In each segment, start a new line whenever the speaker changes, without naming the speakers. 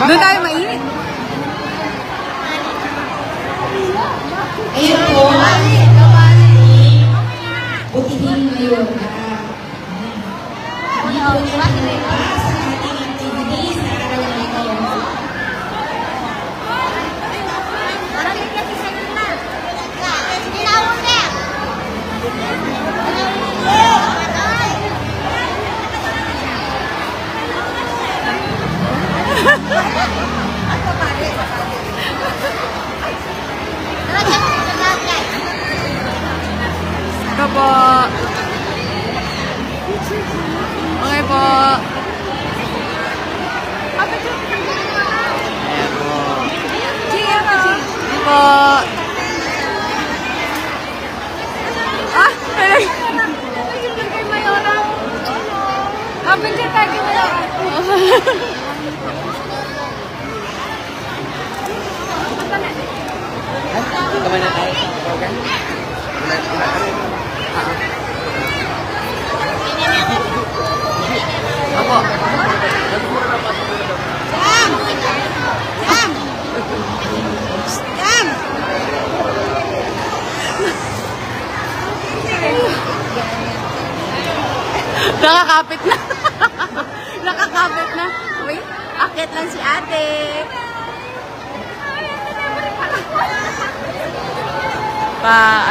Doon tayo mainit.
Ayan po. Butihin ngayon. Dito na nilipas sa ating activities sa araw na ito.
Ito po. Okay po. Ayan po. Ito po. Ah! Kay Mayora. Picture tayo kay Mayora.
Kamay na tayo sa program.
Apo.
Sam!
Nakakapit na. Nakakapit na. Uy, akit lang si ate.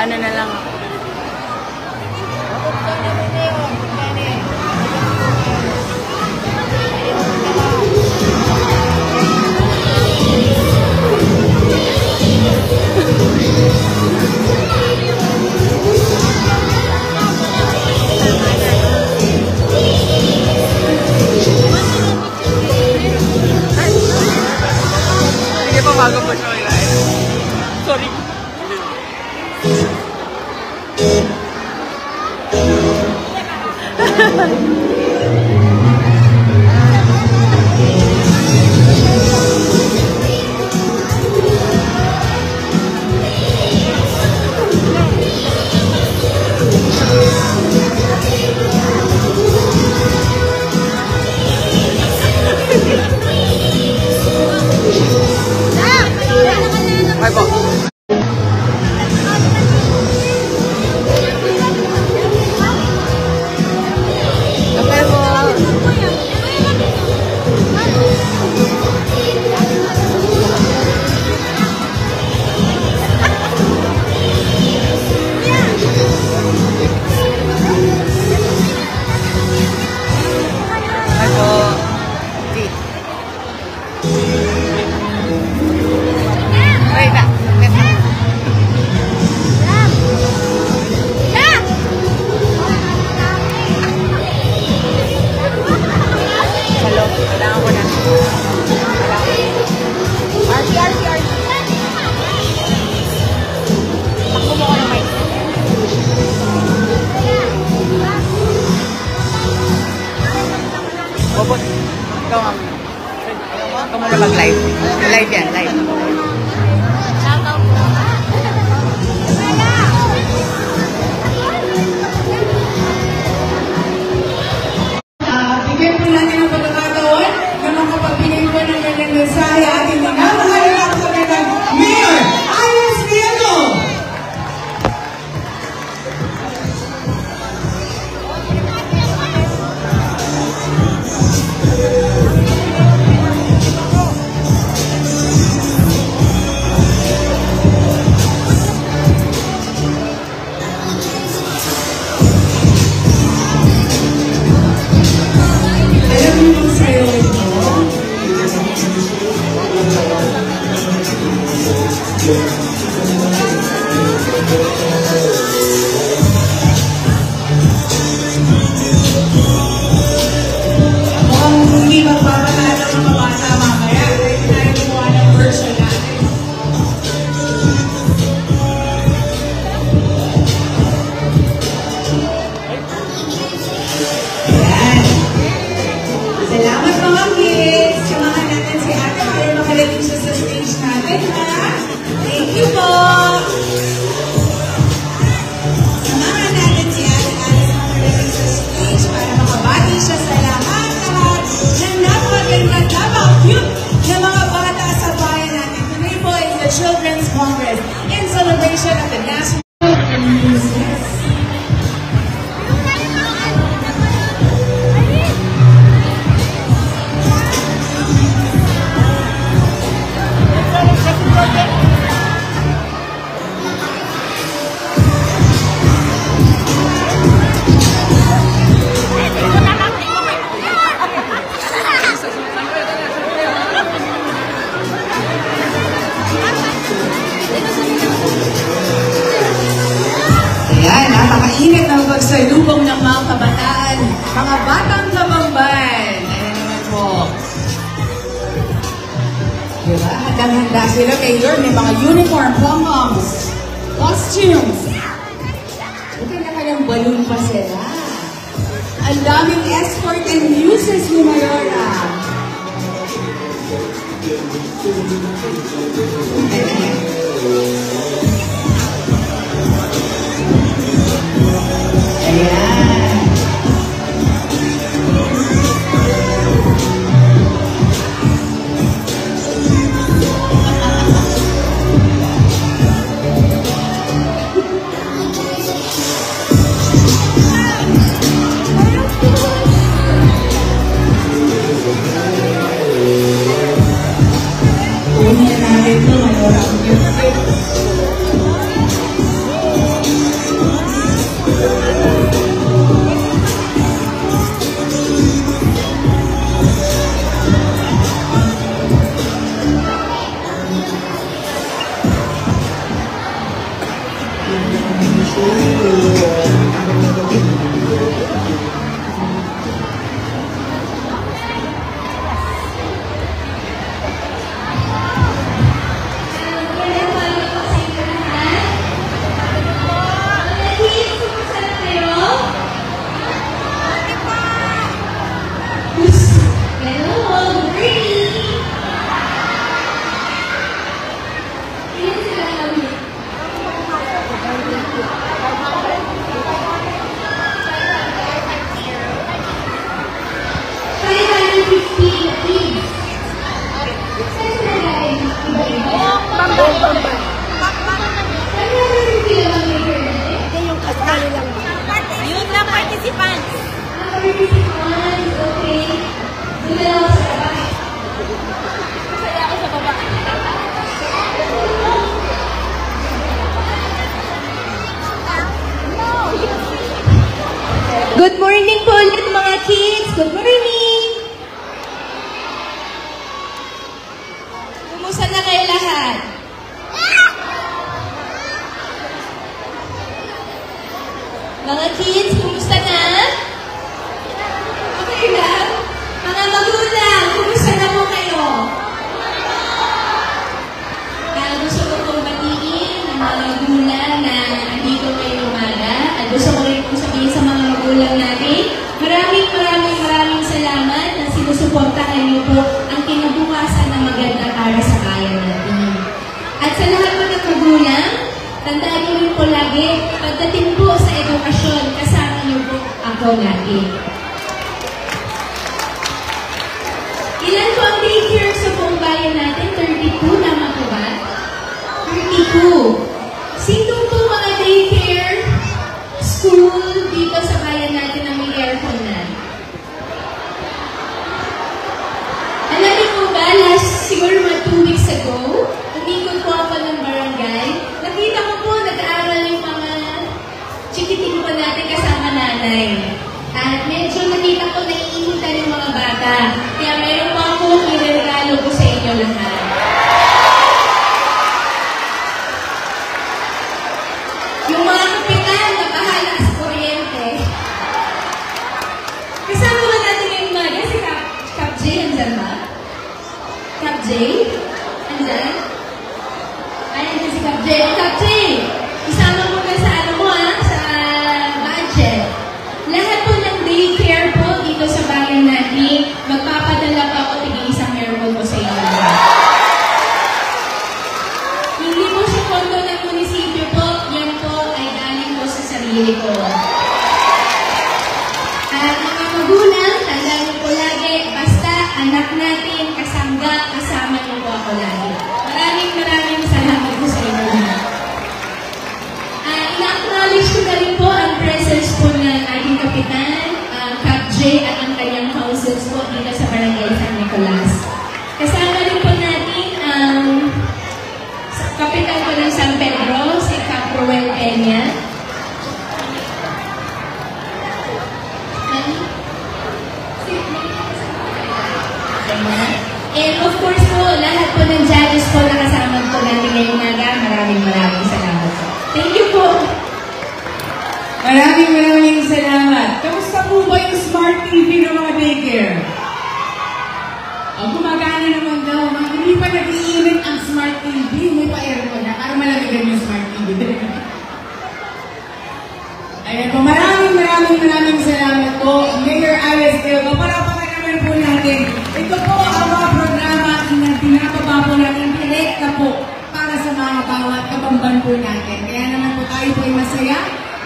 Ano na lang ako. Sige pa, bago po siya ilahin. Sorry. Ay po. Okay po. Ay po. Wait na. Hello, kailangan ko na. RC. Takbo mo ko ng mic. Bobot, ikaw nga muna. Ikaw muna mag-live. Live yan, live. Shoutout po.
Bigyan po natin ang pagkakataon na makapagbigay po ng kanyang mensahe ating minamahal na sa kanyang Mayor Iris Nieto. Ayan Handa sila, Mayor. May mga uniform, pom-poms, costumes. Kanya-kanyang balloon pa sila. Ang daming escort and muses ni Mayora. Ayan. Kunin natin ito, Mayora.
Yun lang participants.
Okay. Dito sa baba.
Masaya ako sa baba.
Good morning po ulit mga kids. Good morning. Kumusta na kayo lahat? Mga kids, kumusta na? Okay lang? Mga magulang, kumusta na po kayo? Gusto ko pong batiin ng mga magulang na andito kayo umaga. At gusto ko rin pong sabihin sa mga magulang natin, maraming salamat na sinusuportahan niyo po ang kinabukasan na maganda para sa bayan natin. At sa lahat po ng magulang, tandaan niyo rin po lagi, pagdating po sa edukasyon, kasama niyo po ako lagi. Ilan po ang daycare sa buong bayan natin? 32, tama po ba? 32. Sino po mga daycare school dito sa bayan natin na may aircon na? Alam niyo po ba, siguro mga 2 weeks ago, umikot po ako ng barangay. Nakita ko po, nag-aaral yung mga chikiting po natin kasama nanay. At medyo nakita ko naiinitan yung mga bata. Kaya mayroon po ako iregalo ko sa inyo lahat. Yung mga kapitan na bahala sa kuryente. Kasama ba natin yung mga si Cap J, andyan ba? Cap J? Andyan? Ayan si Cap J. O Cap J! Isama mo na sa ano mo sa budget. Lahat po ng daycare po dito sa bayan natin, magpapadala pa ako tig-isang aircon po sa inyo. Hindi po siya pondo ng munisipyo po, yan po ay galing po sa sarili ko. At mga magulang, tandaan niyo po lagi, basta anak natin, kasangga, kasama niyo po ako lagi. Maraming salamat po sa inyo. Ina-acknowledge ko na rin po ang presence po ng ating kapitan, Cap J at ang kanyang councils po dito sa Barangay San Nicolas. Kasama rin po natin ang kapitan po ng San Pedro, si Cap Ruel Peña. And of course po, lahat po ng judges po na kasama po natin ngayong umaga, maraming salamat po. Thank you po.
Maraming salamat. Kamusta po ba yung smart TV ng mga daycare? Gumagana naman daw. Hindi pa nag-iinit ang Smart TV. May pa-aircon na para malamigan yung Smart TV. Ayan po, maraming salamat po. Mayor Alice Telco, palapakan naman po natin. Ito po ang mga programa na pinapaba po natin direkta po para sa mga bawat kabamban po natin. Kaya naman po tayo po ay masaya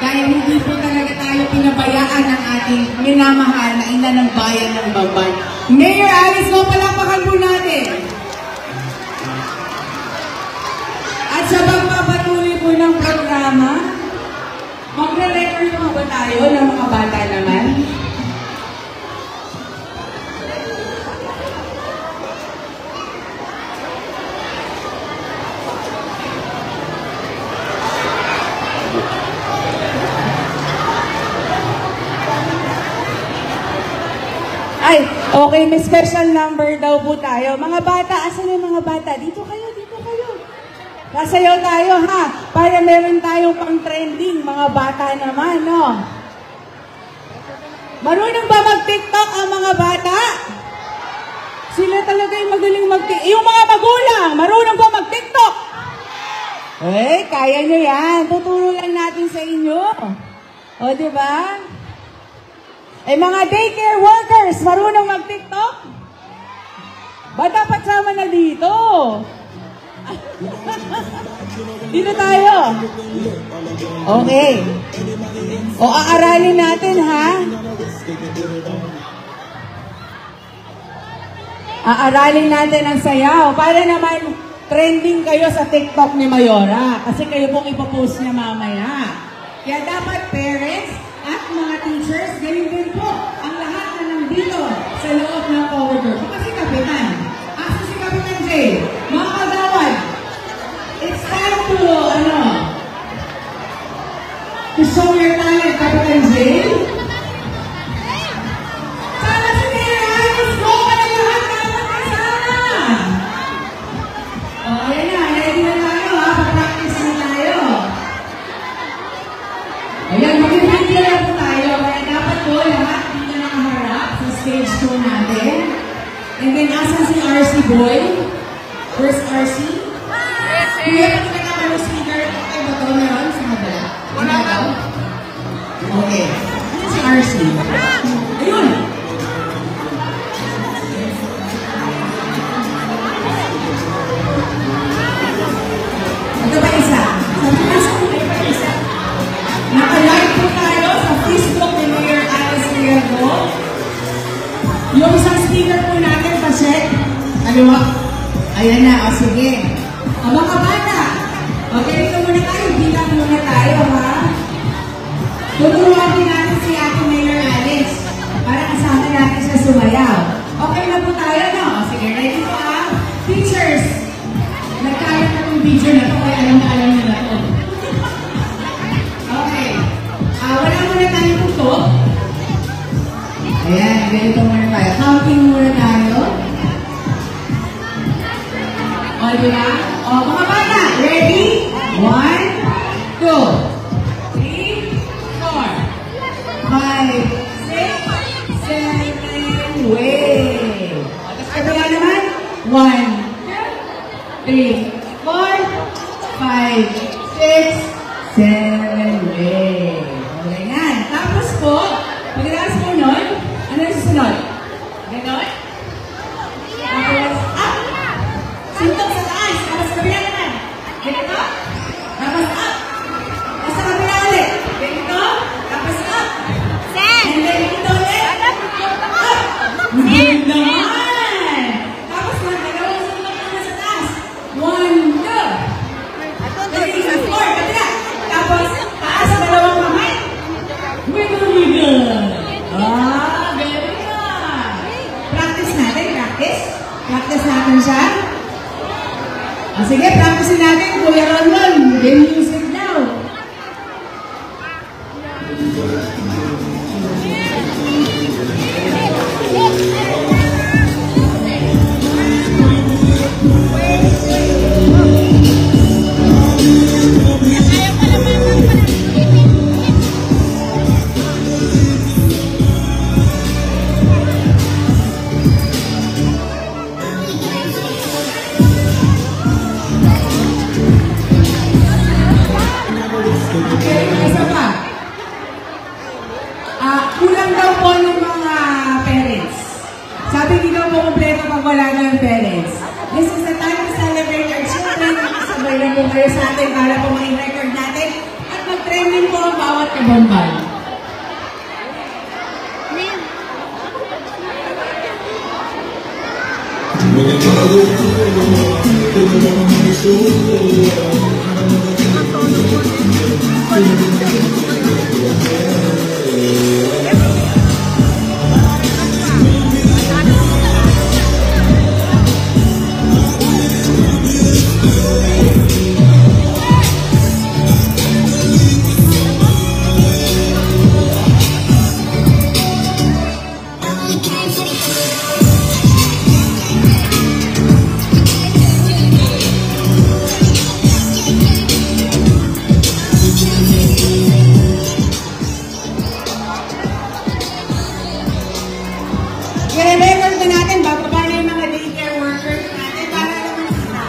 dahil hindi po talaga tayo pinabayaan ng ating minamahal na ina ng bayan ng Bamban. Mayor Alice, palapakan po natin. At sa pagpapatuloy po ng programa, magre-record po ba tayo ng mga bata naman? Ay, okay, may special number daw po tayo. Mga bata, asan yung mga bata? Dito kayo, dito kayo. Kasayaw tayo, ha? Para meron tayong pang-trending, mga bata naman, no? Marunong ba mag-TikTok ang mga bata? Sila talaga yung magaling mag-TikTok. Yung mga magulang, marunong ba mag-TikTok? Eh, kaya nyo yan. Tuturo lang natin sa inyo. O, diba? Eh, mga daycare workers, marunong mag-TikTok? Ba dapat sama na dito? Dito tayo. Okay. O, aaralin natin, ha? Aaralin natin ang sayaw para naman trending kayo sa TikTok ni Mayora. Kasi kayo pong ipopost niya mamaya. Kaya dapat parents at mga teachers, ganyan din po ang lahat na nandito sa loob ng corridor. Ito si Kapitan. Asa si Kapitan Jay? Mga kagawad, it's time to show your talent, Kapitan Jay. Sana si Mayor Alice, go ka na lahat, dapat kasama. O, ayan na, ready na tayo, ha? Pa-practice na tayo. Ayan, mag-video na po tayo. Kaya dapat po lahat dito nakaharap sa stage 2 natin. And then, asan si RC Boy? Where's RC? Kuya, pati ka naman yung speaker. Okay ba ito meron sa kabila? Wala ba? Okay. Asan si RC? Ayun! Ito pa isa. Ito pa isa. Naka-live po tayo sa Facebook ni Mayor Alice Telco. Yung isang speaker po natin, pa-check. Kaliwa. Ayan na, o sige. O mga bata, o ganito muna tayo, bilang muna tayo, ha? Tuturuan din natin si Ate Mayor Alice para kasama natin sa sumayaw. Okay na po tayo, no? O sige, ready po, ha? Teachers, nagkaya na itong video na ito, kaya alam nyo na ito. Okay. Wala muna tayo tutok. Ayan, ganito muna tayo. Counting muna tayo. O, diba? O, mga bata, ready? 1, 2, 3, 4, 5, 6, 7, way. O, tapos kabila naman. 1, 2, 3, 4, 5, 6, 7 way. Okay nga. Tapos po, pagkatapos po nun, ano yung susunod? Ganon? Tapos, up! Sintok sa taas. Tapos kabila naman. Ganito? Tapos up! Tapos sa kabila ulit. Ganito? Tapos up! And then dito ulit. Up! Good naman! Tapos dalawang sintok naman sa taas. 1, 2, 3, 4. Kabila. Tapos, taas sa dalawang kamay. Wiggle. Very good. Practice natin, practice. Practice natin siya. Sige, practice natin. Kuya Ronron, game music now. hindi daw po kompleto pag wala ng parents. This is the time to celebrate our children. Sabay na po kayo sa atin para po ma-record natin at mag-trending po ang bawat kabombay. I-record na natin bababa na yung mga daycare workers natin para naman sila.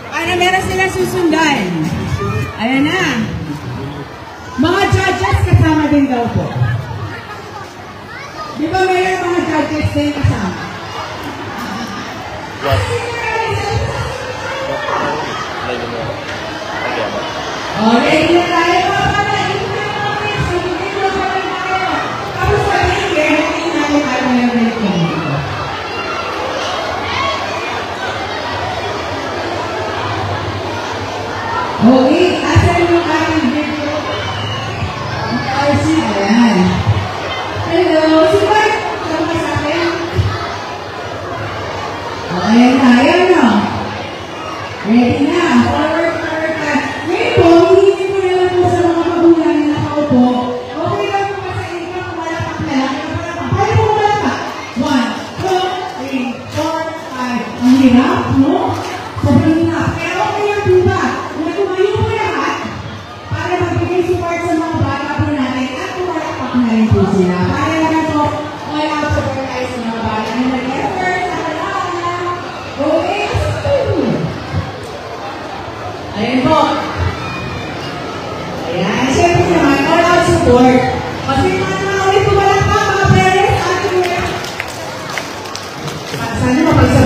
Para meron sila susundan. Ayan na. Mga judges kasama din daw po. Di ba meron mga judges din kasama? Okay, na tayo mga para. Ito na yung mga sabihin mo pa rin tayo. Tapos sa daycare, hindi natin tayo na-record. Okay, asan yung ating video? Ayan. Hello, si Bart. Saan ka sa akin? Ayan na, ayan na. Ready na. Forward. Ngayon po, hindi ko na lang po sa mga magulang na nakaupo. Okay lang po sa inyo kung malapak na lang. Paano po malapak? 1, 2, 3, 4, 5. Ang hirap, no? Sobrang hirap. Pero okay lang po ba? Tumayo po lahat para magbigay support sa mga bata po natin at pumalakpak na rin po sila. Para naman po, may support tayo sa mga bata na nag-effort sa kalahan. Okay? Ayan po. Ayan. Siyempre naman, all out support. Kasi mga ulit pumalakpak, mga parents, ating sana mapagsabi